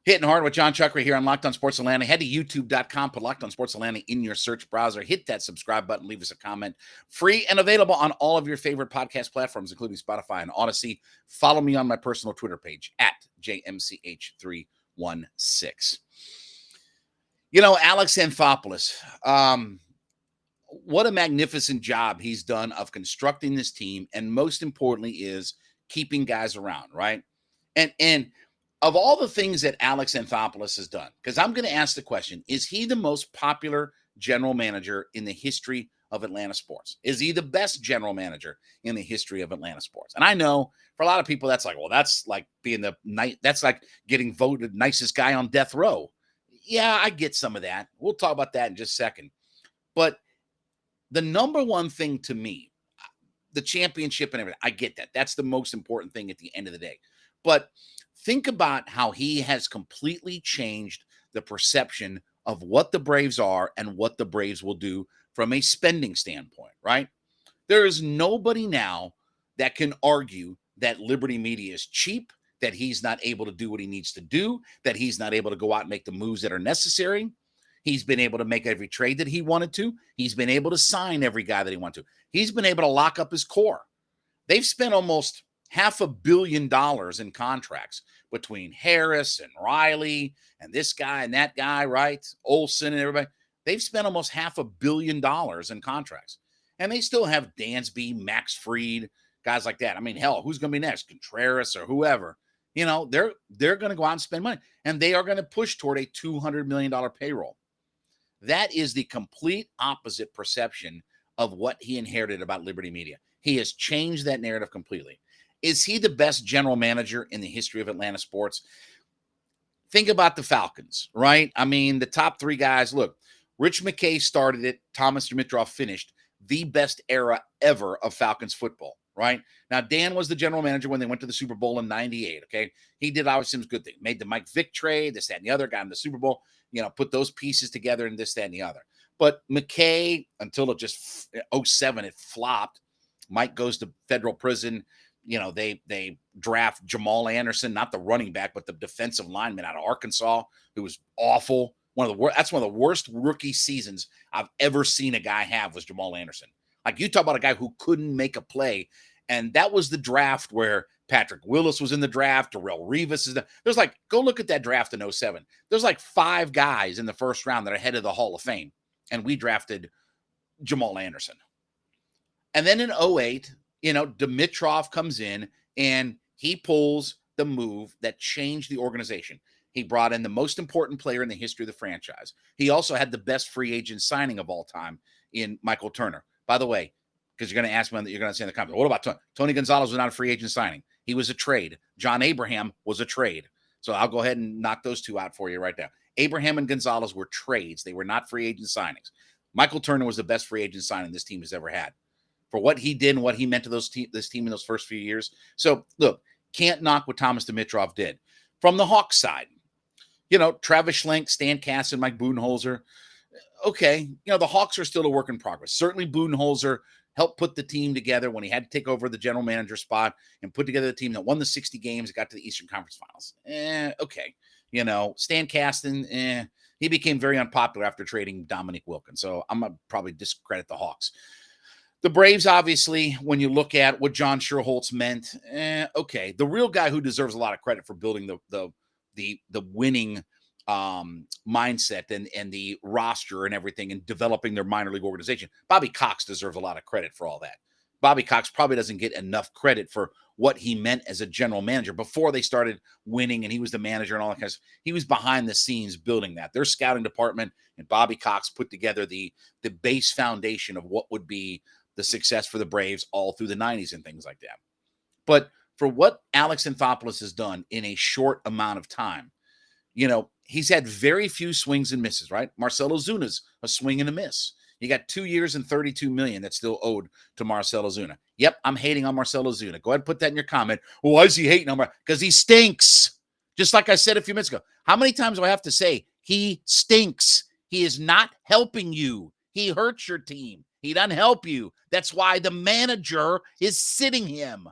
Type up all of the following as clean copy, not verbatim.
Hitting hard with John Chuck right here on Locked On Sports Atlanta. Head to youtube.com, put Locked On Sports Atlanta in your search browser. Hit that subscribe button, leave us a comment. Free and available on all of your favorite podcast platforms, including Spotify and Odyssey. Follow me on my personal Twitter page at JMCH316. Alex Anthopoulos, what a magnificent job he's done of constructing this team, and most importantly is keeping guys around, right? And of all the things that Alex Anthopoulos has done, because I'm going to ask the question, is he the most popular general manager in the history of Atlanta sports? Is he the best general manager in the history of Atlanta sports? And I know for a lot of people, that's like, well, that's like being that's like getting voted nicest guy on death row. Yeah, I get some of that. We'll talk about that in just a second. But the number one thing to me, the championship and everything, I get that. That's the most important thing at the end of the day. But think about how he has completely changed the perception of what the Braves are and what the Braves will do from a spending standpoint, right? There is nobody now that can argue that Liberty Media is cheap, that he's not able to do what he needs to do, that he's not able to go out and make the moves that are necessary. He's been able to make every trade that he wanted to. He's been able to sign every guy that he wanted to. He's been able to lock up his core. They've spent almost $500 million in contracts between Harris and Riley and this guy and that guy, right? Olson and everybody. They've spent almost $500 million in contracts. And they still have Dansby, Max Fried, guys like that. I mean, hell, who's going to be next? Contreras or whoever. They're going to go out and spend money. And they are going to push toward a $200 million payroll. That is the complete opposite perception of what he inherited about Liberty Media. He has changed that narrative completely. Is he the best general manager in the history of Atlanta sports? Think about the Falcons, right? I mean, the top three guys, look, Rich McKay started it. Thomas Dimitroff finished the best era ever of Falcons football, right? Now, Dan was the general manager when they went to the Super Bowl in 98, okay? He did obviously some good thing. Made the Mike Vick trade, this, that, and the other, got in the Super Bowl, put those pieces together and this, that, and the other. But McKay, until it just 07, it flopped. Mike goes to federal prison. They draft Jamal Anderson, not the running back, but the defensive lineman out of Arkansas, who was awful. That's one of the worst rookie seasons I've ever seen a guy have was Jamal Anderson. Like, you talk about a guy who couldn't make a play. And that was the draft where Patrick Willis was in the draft. Darrelle Revis is there's like, go look at that draft in 07. There's like 5 guys in the first round that are headed to the Hall of Fame. And we drafted Jamal Anderson. And then in 08, Dimitroff comes in and he pulls the move that changed the organization. He brought in the most important player in the history of the franchise. He also had the best free agent signing of all time in Michael Turner. By the way, because you're going to ask me, you're going to say in the comments, what about Tony? Tony Gonzalez was not a free agent signing. He was a trade. John Abraham was a trade. So I'll go ahead and knock those two out for you right now. Abraham and Gonzalez were trades. They were not free agent signings. Michael Turner was the best free agent signing this team has ever had for what he did and what he meant to this team in those first few years. So, look, can't knock what Thomas Dimitroff did. From the Hawks side, Travis Schlenk, Stan Kasten, Mike Budenholzer. Okay, the Hawks are still a work in progress. Certainly Budenholzer helped put the team together when he had to take over the general manager spot and put together the team that won the 60 games and got to the Eastern Conference Finals. Okay. Stan Kasten, he became very unpopular after trading Dominique Wilkins. So I'm going to probably discredit the Hawks. The Braves, obviously, when you look at what John Schuerholz meant, okay. The real guy who deserves a lot of credit for building the winning mindset and the roster and everything and developing their minor league organization, Bobby Cox deserves a lot of credit for all that. Bobby Cox probably doesn't get enough credit for what he meant as a general manager before they started winning and he was the manager and all that kind of stuff. He was behind the scenes building that. Their scouting department and Bobby Cox put together the base foundation of what would be the success for the Braves all through the 90s and things like that. But for what Alex Anthopoulos has done in a short amount of time, he's had very few swings and misses, right? Marcell Ozuna's a swing and a miss. You got 2 years and $32 million that's still owed to Marcell Ozuna. Yep, I'm hating on Marcell Ozuna. Go ahead and put that in your comment. Well, why is he hating on Marcell? Because he stinks. Just like I said a few minutes ago. How many times do I have to say he stinks? He is not helping you. He hurts your team. He doesn't help you. That's why the manager is sitting him.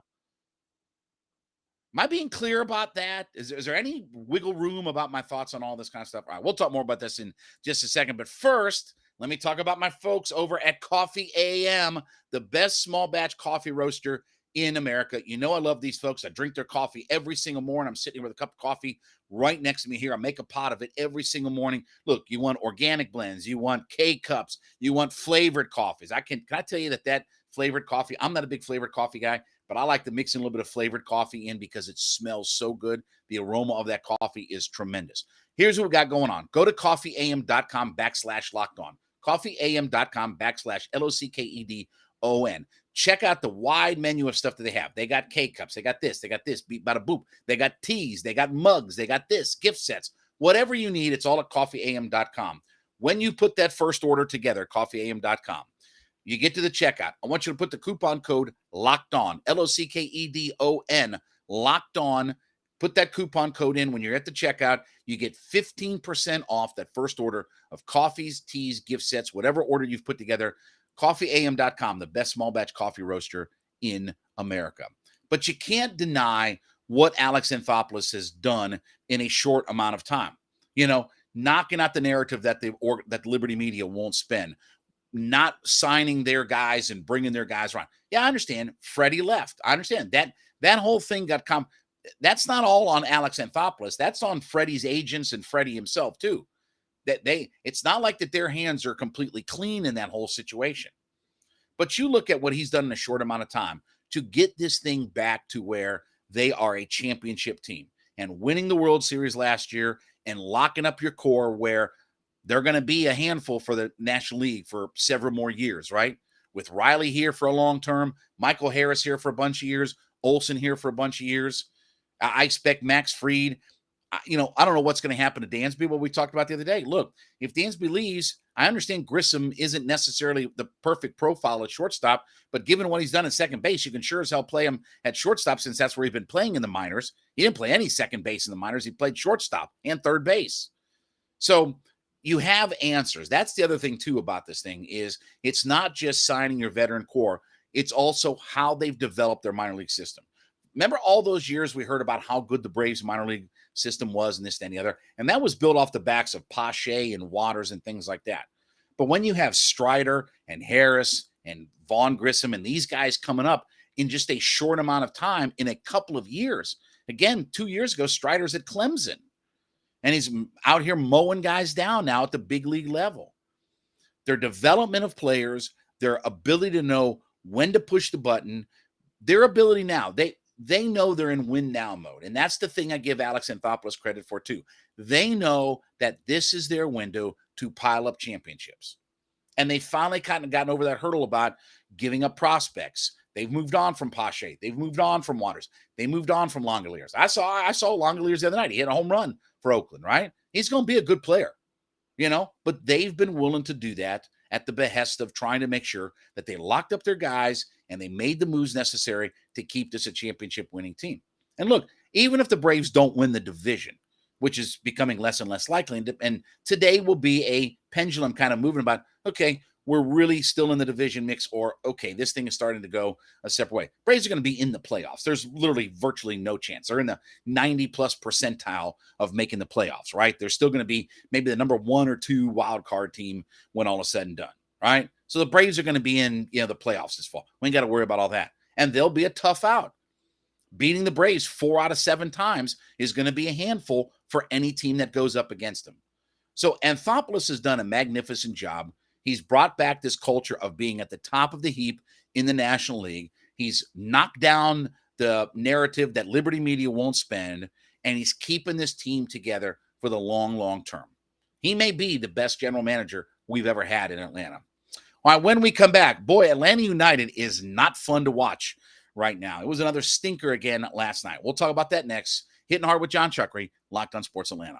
Am I being clear about that? Is there any wiggle room about my thoughts on all this kind of stuff? All right, we'll talk more about this in just a second. But first, let me talk about my folks over at Coffee AM, the best small batch coffee roaster in America. You know, I love these folks. I drink their coffee every single morning. I'm sitting here with a cup of coffee right next to me here. I make a pot of it every single morning. Look, you want organic blends, you want K cups, you want flavored coffees. Can I tell you that flavored coffee, I'm not a big flavored coffee guy, but I like to mix in a little bit of flavored coffee in because it smells so good. The aroma of that coffee is tremendous. Here's what we got going on. Go to coffeeam.com/locked on. Coffeeam.com/LOCKEDON. Check out the wide menu of stuff that they have. They got K-Cups. They got this. Beat bada boop. They got teas. They got mugs. They got this, gift sets. Whatever you need, it's all at coffeeam.com. When you put that first order together, coffeeam.com, you get to the checkout. I want you to put the coupon code locked on, LOCKEDON, locked on. Put that coupon code in when you're at the checkout. You get 15% off that first order of coffees, teas, gift sets, whatever order you've put together. Coffeeam.com, the best small batch coffee roaster in America. But you can't deny what Alex Anthopoulos has done in a short amount of time. You know, knocking out the narrative that that Liberty Media won't spend, not signing their guys and bringing their guys around. Yeah, I understand. Freddie left. I understand that whole thing got that's not all on Alex Anthopoulos. That's on Freddie's agents and Freddie himself too. It's not like that their hands are completely clean in that whole situation. But you look at what he's done in a short amount of time to get this thing back to where they are a championship team and winning the World Series last year and locking up your core where they're going to be a handful for the National League for several more years, right? With Riley here for a long term, Michael Harris here for a bunch of years, Olson here for a bunch of years. I expect Max Fried. I don't know what's going to happen to Dansby, what we talked about the other day. Look, if Dansby leaves, I understand Grissom isn't necessarily the perfect profile at shortstop, but given what he's done at second base, you can sure as hell play him at shortstop since that's where he's been playing in the minors. He didn't play any second base in the minors. He played shortstop and third base. So you have answers. That's the other thing, too, about this thing is it's not just signing your veteran core. It's also how they've developed their minor league system. Remember all those years we heard about how good the Braves minor league system was and this and the other, and that was built off the backs of Pache and Waters and things like that. But when you have Strider and Harris and Vaughn Grissom and these guys coming up in just a short amount of time in a couple of years, again, 2 years ago, Strider's at Clemson, and he's out here mowing guys down now at the big league level. Their development of players, their ability to know when to push the button, their ability now, they know they're in win now mode. And that's the thing I give Alex Anthopoulos credit for too. They know that this is their window to pile up championships. And they finally kind of gotten over that hurdle about giving up prospects. They've moved on from Pache. They've moved on from Waters. They moved on from Langoliers. I saw Langoliers the other night. He hit a home run for Oakland, right? He's going to be a good player, but they've been willing to do that at the behest of trying to make sure that they locked up their guys and they made the moves necessary to keep this a championship winning team. And look, even if the Braves don't win the division, which is becoming less and less likely, and today will be a pendulum kind of moving about, okay, we're really still in the division mix, or okay, this thing is starting to go a separate way. Braves are going to be in the playoffs. There's literally virtually no chance. They're in the 90 plus percentile of making the playoffs, right? They're still going to be maybe the number 1 or 2 wild card team when all is said and done, right? So the Braves are going to be in, the playoffs this fall. We ain't got to worry about all that. And they'll be a tough out. Beating the Braves 4 out of 7 times is going to be a handful for any team that goes up against them. So Anthopoulos has done a magnificent job. He's brought back this culture of being at the top of the heap in the National League. He's knocked down the narrative that Liberty Media won't spend, and he's keeping this team together for the long, long term. He may be the best general manager we've ever had in Atlanta. All right, when we come back, boy, Atlanta United is not fun to watch right now. It was another stinker again last night. We'll talk about that next. Hitting Hard with Jon Chuckery, Locked on Sports Atlanta.